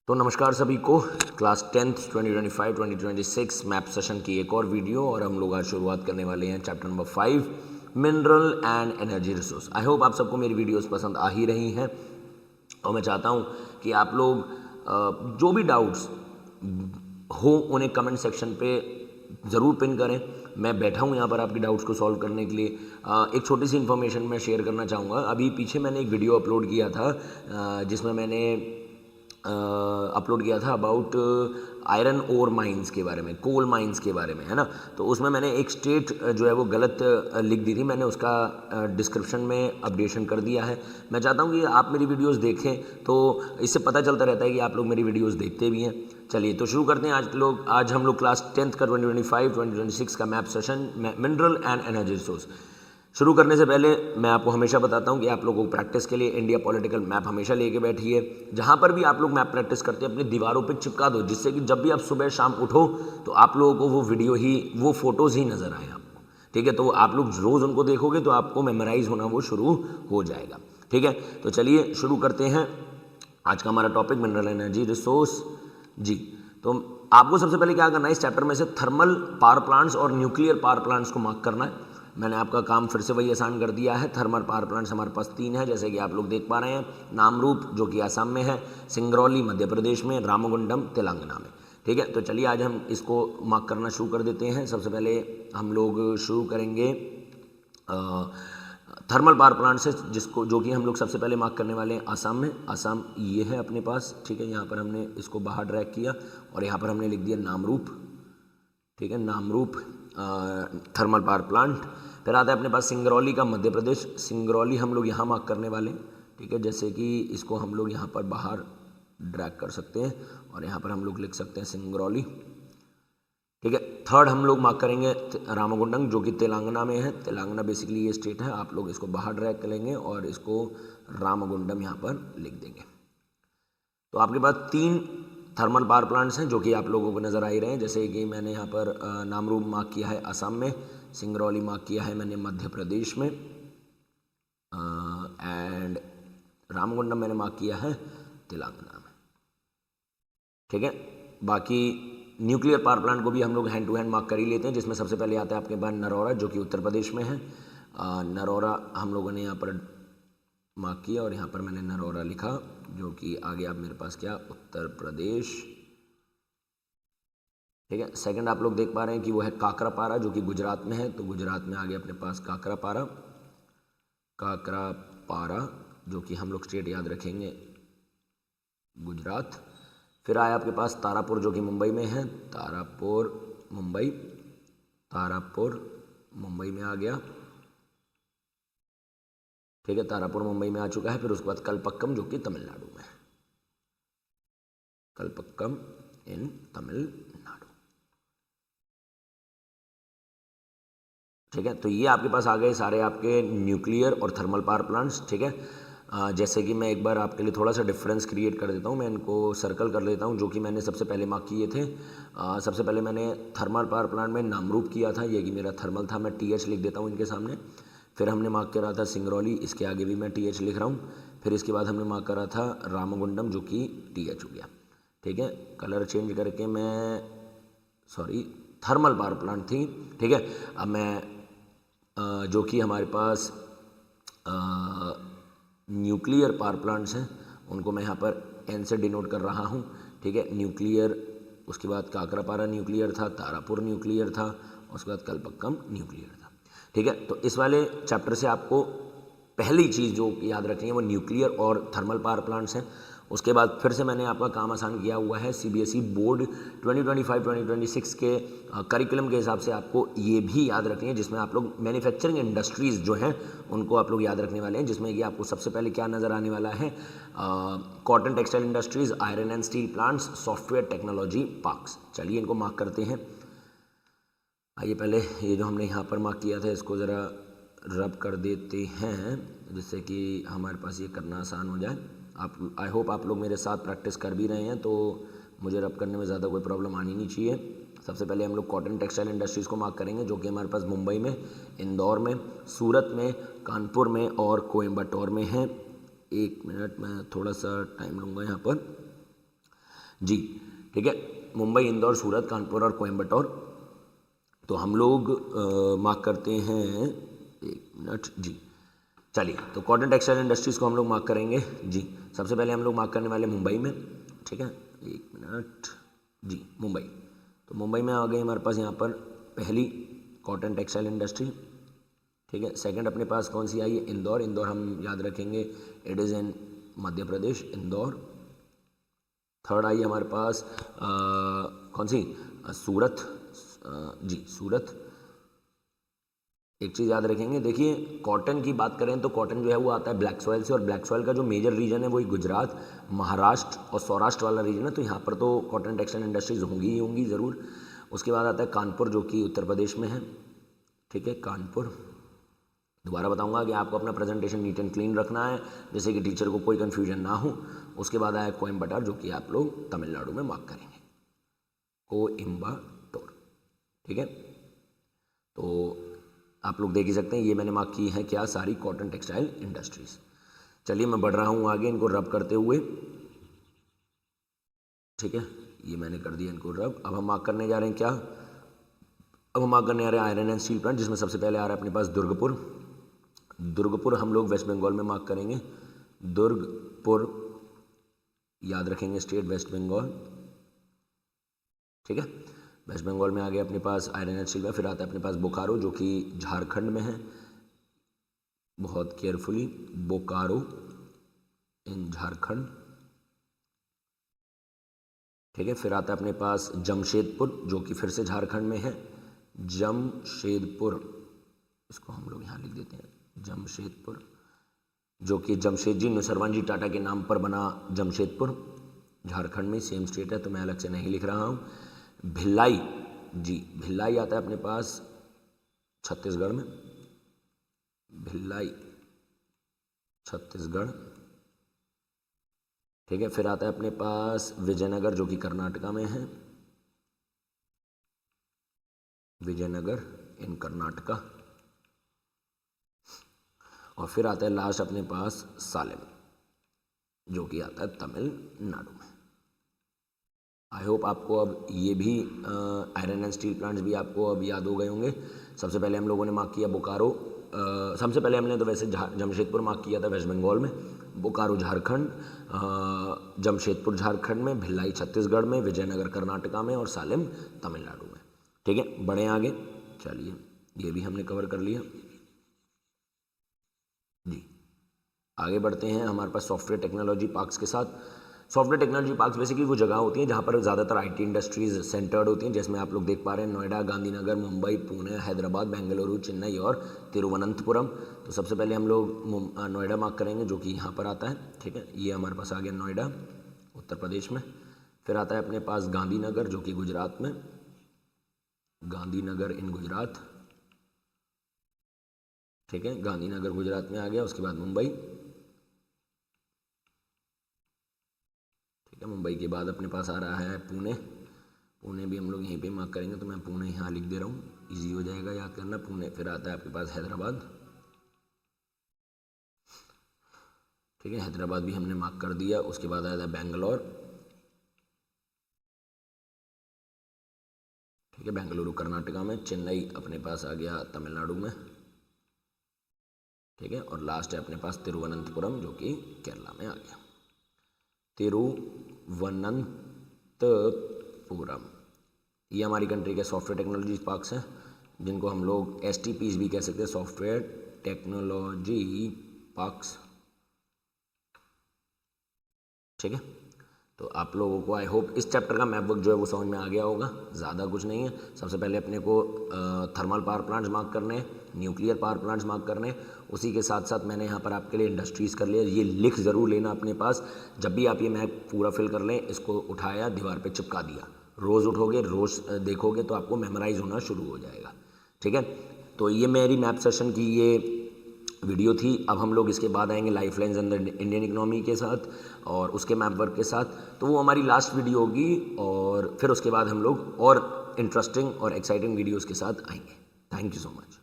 तो नमस्कार सभी को क्लास 10th 2025-2026 मैथ सेशन की एक और वीडियो और हम लोग आज शुरुआत करने वाले हैं chapter number 5 mineral and energy resource. I hope आप सबको मेरी वीडियोस पसंद आ ही रही हैं और मैं चाहता हूं कि आप लोग जो भी डाउट्स हो उन्हें कमेंट सेक्शन पे ज़रूर पिन करें। मैं बैठा हूँ यहाँ पर आपके डाउट्स को सॉल्व करने के लिए। एक छोटी सी इन्फॉर्मेशन मैं शेयर करना चाहूँगा। अभी पीछे मैंने एक वीडियो अपलोड किया था जिसमें मैंने अपलोड किया था अबाउट आयरन ओर माइंस के बारे में, कोल माइंस के बारे में, है ना। तो उसमें मैंने एक स्टेट जो है वो गलत लिख दी थी, मैंने उसका डिस्क्रिप्शन में अपडेशन कर दिया है। मैं चाहता हूँ कि आप मेरी वीडियोस देखें तो इससे पता चलता रहता है कि आप लोग मेरी वीडियोस देखते भी हैं। चलिए तो शुरू करते हैं। आज हम लोग क्लास 10th का 2025-2026 का math session mineral and energy resource शुरू करने से पहले मैं आपको हमेशा बताता हूं कि आप लोगों को प्रैक्टिस के लिए इंडिया पॉलिटिकल मैप हमेशा लेके बैठिए। जहां पर भी आप लोग मैप प्रैक्टिस करते हैं अपनी दीवारों पे चिपका दो, जिससे कि जब भी आप सुबह शाम उठो तो आप लोगों को वो फोटोज़ ही नज़र आए आपको। ठीक है, तो आप लोग रोज़ उनको देखोगे तो आपको मेमोराइज होना वो शुरू हो जाएगा। ठीक है, तो चलिए शुरू करते हैं। आज का हमारा टॉपिक मिनरल एनर्जी रिसोर्स जी। तो आपको सबसे पहले क्या करना है, इस चैप्टर में से थर्मल पावर प्लांट्स और न्यूक्लियर पावर प्लांट्स को मार्क करना है। मैंने आपका काम फिर से वही आसान कर दिया है। थर्मल पावर प्लांट्स हमारे पास 3 है, जैसे कि आप लोग देख पा रहे हैं। नामरूप जो कि असम में है, सिंगरौली मध्य प्रदेश में, रामगुंडम तेलंगाना में। ठीक है, तो चलिए आज हम इसको मार्क करना शुरू कर देते हैं। सबसे पहले हम लोग शुरू करेंगे थर्मल पावर प्लांट से, जो कि हम लोग सबसे पहले मार्क करने वाले हैं असम में। असम ये है अपने पास। ठीक है, यहाँ पर हमने इसको बाहर ड्रैग किया और यहाँ पर हमने लिख दिया नामरूप। ठीक है, नामरूप थर्मल पावर प्लांट। फिर आता है अपने पास सिंगरौली का मध्य प्रदेश। सिंगरौली हम लोग यहाँ मार्क करने वाले हैं। ठीक है, जैसे कि इसको हम लोग यहाँ पर बाहर ड्रैग कर सकते हैं और यहाँ पर हम लोग लिख सकते हैं सिंगरौली। ठीक है, थर्ड हम लोग मार्क करेंगे रामगुंडम, जो कि तेलंगाना में है। तेलंगाना बेसिकली ये स्टेट है। आप लोग इसको बाहर ड्रैग करेंगे और इसको रामगुंडम यहाँ पर लिख देंगे। तो आपके पास 3 थर्मल पावर प्लांट्स हैं जो कि आप लोगों को नज़र आ ही रहे हैं। जैसे कि मैंने यहाँ पर नामरूप मार्क किया है असम में, सिंगरौली मार्क किया है मैंने मध्य प्रदेश में, एंड रामगुंडम मैंने मार्क किया है तेलंगाना में। ठीक है, बाकी न्यूक्लियर पावर प्लांट को भी हम लोग हैंड टू हैंड मार्क कर ही लेते हैं, जिसमें सबसे पहले आता है आपके पास नरौरा, जो कि उत्तर प्रदेश में है। नरौरा हम लोगों ने यहाँ पर मार्क किया और यहाँ पर मैंने नरौरा लिखा, जो कि आ गया आप मेरे पास क्या, उत्तर प्रदेश। ठीक है, सेकंड आप लोग देख पा रहे हैं कि वो है काकरापारा, जो कि गुजरात में है। तो गुजरात में आ गया अपने पास काकरापारा। काकरापारा जो कि हम लोग स्टेट याद रखेंगे गुजरात। फिर आया आपके पास तारापुर, जो कि मुंबई में है। तारापुर मुंबई, तारापुर मुंबई में आ गया। ठीक है, तारापुर मुंबई में आ चुका है। फिर उसके बाद कलपक्कम, जो कि तमिलनाडु में है। कलपक्कम इन तमिलनाडु। ठीक है, तो ये आपके पास आ गए सारे आपके न्यूक्लियर और थर्मल पावर प्लांट्स। ठीक है, जैसे कि मैं एक बार आपके लिए थोड़ा सा डिफरेंस क्रिएट कर देता हूँ। मैं इनको सर्कल कर लेता हूँ, जो कि मैंने सबसे पहले मार्क किए थे। सबसे पहले मैंने थर्मल पावर प्लांट में नामरूप किया था, ये कि मेरा थर्मल था, मैं TH लिख देता हूँ इनके सामने। फिर हमने मार्क करा था सिंगरौली, इसके आगे भी मैं TH लिख रहा हूँ। फिर इसके बाद हमने मार्क करा था रामगुंडम, जो कि TH हो गया। ठीक है, कलर चेंज करके मैं थर्मल पावर प्लांट थी। ठीक है, अब मैं जो कि हमारे पास न्यूक्लियर पावर प्लांट्स हैं उनको मैं यहाँ पर N से डिनोट कर रहा हूँ। ठीक है, न्यूक्लियर, उसके बाद काकरापारा न्यूक्लियर था, तारापुर न्यूक्लियर था, उसके बाद कलपक्कम न्यूक्लियर था। ठीक है, तो इस वाले चैप्टर से आपको पहली चीज़ जो याद रखनी है वो न्यूक्लियर और थर्मल पावर प्लांट्स हैं। उसके बाद फिर से मैंने आपका काम आसान किया हुआ है। CBSE बोर्ड 2025-2026 के करिकुलम के हिसाब से आपको ये भी याद रखनी है, जिसमें आप लोग मैन्युफैक्चरिंग इंडस्ट्रीज़ जो हैं उनको आप लोग याद रखने वाले हैं, जिसमें कि आपको सबसे पहले क्या नज़र आने वाला है, cotton textile industries, iron and steel plants, software technology parks. चलिए इनको मार्क करते हैं। आइए पहले ये जो हमने यहाँ पर मार्क किया था इसको ज़रा रब कर देते हैं, जिससे कि हमारे पास ये करना आसान हो जाए। आई होप आप लोग मेरे साथ प्रैक्टिस कर भी रहे हैं, तो मुझे रब करने में ज़्यादा कोई प्रॉब्लम आनी नहीं चाहिए। सबसे पहले हम लोग कॉटन टेक्सटाइल इंडस्ट्रीज़ को मार्क करेंगे, जो कि हमारे पास मुंबई में, इंदौर में, सूरत में, कानपुर में और कोयम्बटूर में है। एक मिनट, मैं थोड़ा सा टाइम लूँगा यहाँ पर। जी, ठीक है। मुंबई, इंदौर, सूरत, कानपुर और कोयम्बटूर। तो हम लोग मार्क करते हैं, 1 मिनट जी। चलिए, तो कॉटन टेक्सटाइल इंडस्ट्रीज़ को हम लोग मार्क करेंगे जी। सबसे पहले हम लोग मार्क करने वाले मुंबई में, ठीक है। 1 मिनट जी, मुंबई। तो मुंबई में आ गई हमारे पास यहाँ पर पहली कॉटन टेक्सटाइल इंडस्ट्री, ठीक है। सेकंड अपने पास कौन सी आई है, इंदौर। इंदौर हम याद रखेंगे, it is in Madhya Pradesh, Indore. Third आई हमारे पास कौन सी, सूरत, जी सूरत। एक चीज़ याद रखेंगे, देखिए कॉटन की बात करें तो कॉटन जो है वो आता है ब्लैक सॉइल से, और ब्लैक सॉइल का जो मेजर रीजन है वही गुजरात, महाराष्ट्र और सौराष्ट्र वाला रीजन है। तो यहाँ पर तो कॉटन टेक्सटाइल इंडस्ट्रीज होंगी ही होंगी ज़रूर। उसके बाद आता है कानपुर, जो कि उत्तर प्रदेश में है, ठीक है, कानपुर। दोबारा बताऊंगा कि आपको अपना प्रेजेंटेशन नीट एंड क्लीन रखना है, जैसे कि टीचर को कोई कन्फ्यूजन ना हो। उसके बाद आया कोयम्बटूर, जो कि आप लोग तमिलनाडु में मार्क करेंगे, कोयम्बटूर, ठीक है। तो आप लोग देख ही सकते हैं, ये मैंने मार्क की है क्या, सारी कॉटन टेक्सटाइल इंडस्ट्रीज। चलिए मैं बढ़ रहा हूँ आगे इनको रब करते हुए, ठीक है। ये मैंने कर दिया इनको रब। अब हम मार्क करने जा रहे हैं क्या, अब हम मार्क करने जा रहे हैं आयरन एंड स्टील प्लांट, जिसमें सबसे पहले आ रहा है अपने पास दुर्गपुर। दुर्गपुर हम लोग वेस्ट बंगाल में मार्क करेंगे, दुर्गपुर, याद रखेंगे स्टेट वेस्ट बंगाल, ठीक है। वेस्ट बंगाल में आ गया अपने पास आयरन एंड स्टील में। फिर आता है अपने पास बोकारो, जो कि झारखंड में है, बहुत केयरफुली, बोकारो इन झारखंड, ठीक है। फिर आता है अपने पास जमशेदपुर, जो कि फिर से झारखंड में है, जमशेदपुर, इसको हम लोग यहाँ लिख देते हैं जमशेदपुर, जो कि जमशेद जी नुसरवान जी टाटा के नाम पर बना जमशेदपुर, झारखंड में, सेम स्टेट है तो मैं अलग से नहीं लिख रहा हूँ। भिलाई जी, भिलाई आता है अपने पास छत्तीसगढ़ में, भिलाई छत्तीसगढ़, ठीक है। फिर आता है अपने पास विजयनगर, जो कि कर्नाटका में है, विजयनगर इन कर्नाटका। और फिर आता है लास्ट अपने पास सालेम, जो कि आता है तमिलनाडु में। आई होप आपको अब ये भी आयरन एंड स्टील प्लांट्स भी आपको अब याद हो गए होंगे। सबसे पहले हम लोगों ने मार्क किया बोकारो, सबसे पहले हमने तो वैसे जमशेदपुर मार्क किया था वेस्ट बंगाल में, बोकारो झारखंड, जमशेदपुर झारखंड में, भिलाई छत्तीसगढ़ में, विजयनगर कर्नाटका में और सालेम तमिलनाडु में, ठीक है। बढ़े आगे, चलिए ये भी हमने कवर कर लिया जी। आगे बढ़ते हैं हमारे पास सॉफ्टवेयर टेक्नोलॉजी पार्क्स के साथ। सॉफ्टवेयर टेक्नोलॉजी पार्क्स बेसिकली वो जगह होती हैं जहाँ पर ज़्यादातर आईटी इंडस्ट्रीज सेंटर्ड होती हैं, जिसमें आप लोग देख पा रहे हैं नोएडा, गांधीनगर, मुंबई, पुणे, हैदराबाद, बेंगलुरु, चेन्नई और तिरुवनंतपुरम। तो सबसे पहले हम लोग नोएडा मार्क करेंगे, जो कि यहाँ पर आता है, ठीक है। ये हमारे पास आ गया नोएडा, उत्तर प्रदेश में। फिर आता है अपने पास गांधीनगर, जो कि गुजरात में, गांधीनगर इन गुजरात, ठीक है। गांधीनगर गुजरात में आ गया। उसके बाद मुंबई, ठीक है। मुंबई के बाद अपने पास आ रहा है पुणे, पुणे भी हम लोग यहीं पे मार्क करेंगे, तो मैं पुणे यहाँ लिख दे रहा हूँ, इजी हो जाएगा याद करना, पुणे। फिर आता है आपके पास हैदराबाद, ठीक है, हैदराबाद भी हमने मार्क कर दिया। उसके बाद आया था बेंगलोर, ठीक है, बेंगलुरु कर्नाटका में। चेन्नई अपने पास आ गया तमिलनाडु में, ठीक है। और लास्ट है अपने पास तिरुवनंतपुरम, जो कि केरला में आ गया, तिरुवनंतपुरम। ये हमारी कंट्री के सॉफ्टवेयर टेक्नोलॉजी पार्क्स हैं, जिनको हम लोग STPs भी कह सकते हैं, सॉफ्टवेयर टेक्नोलॉजी पार्क्स, ठीक है। तो आप लोगों को आई होप इस चैप्टर का मैप वर्क जो है वो समझ में आ गया होगा। ज़्यादा कुछ नहीं है। सबसे पहले अपने को थर्मल पावर प्लांट्स मार्क करने हैं, न्यूक्लियर पावर प्लांट्स मार्क करने हैं। उसी के साथ साथ मैंने यहाँ पर आपके लिए इंडस्ट्रीज़ कर लिया। ये लिख ज़रूर लेना अपने पास, जब भी आप ये मैप पूरा फिल कर लें, इसको उठाया, दीवार पर चिपका दिया, रोज़ उठोगे, रोज़ देखोगे तो आपको मेमोराइज़ होना शुरू हो जाएगा, ठीक है। तो ये मेरी मैप सेशन की ये वीडियो थी। अब हम लोग इसके बाद आएंगे लाइफ लाइन्स अंदर इंडियन इकोनॉमी के साथ और उसके मैप वर्क के साथ, तो वो हमारी लास्ट वीडियो होगी। और फिर उसके बाद हम लोग और इंटरेस्टिंग और एक्साइटिंग वीडियोज़ के साथ आएंगे। Thank you so much.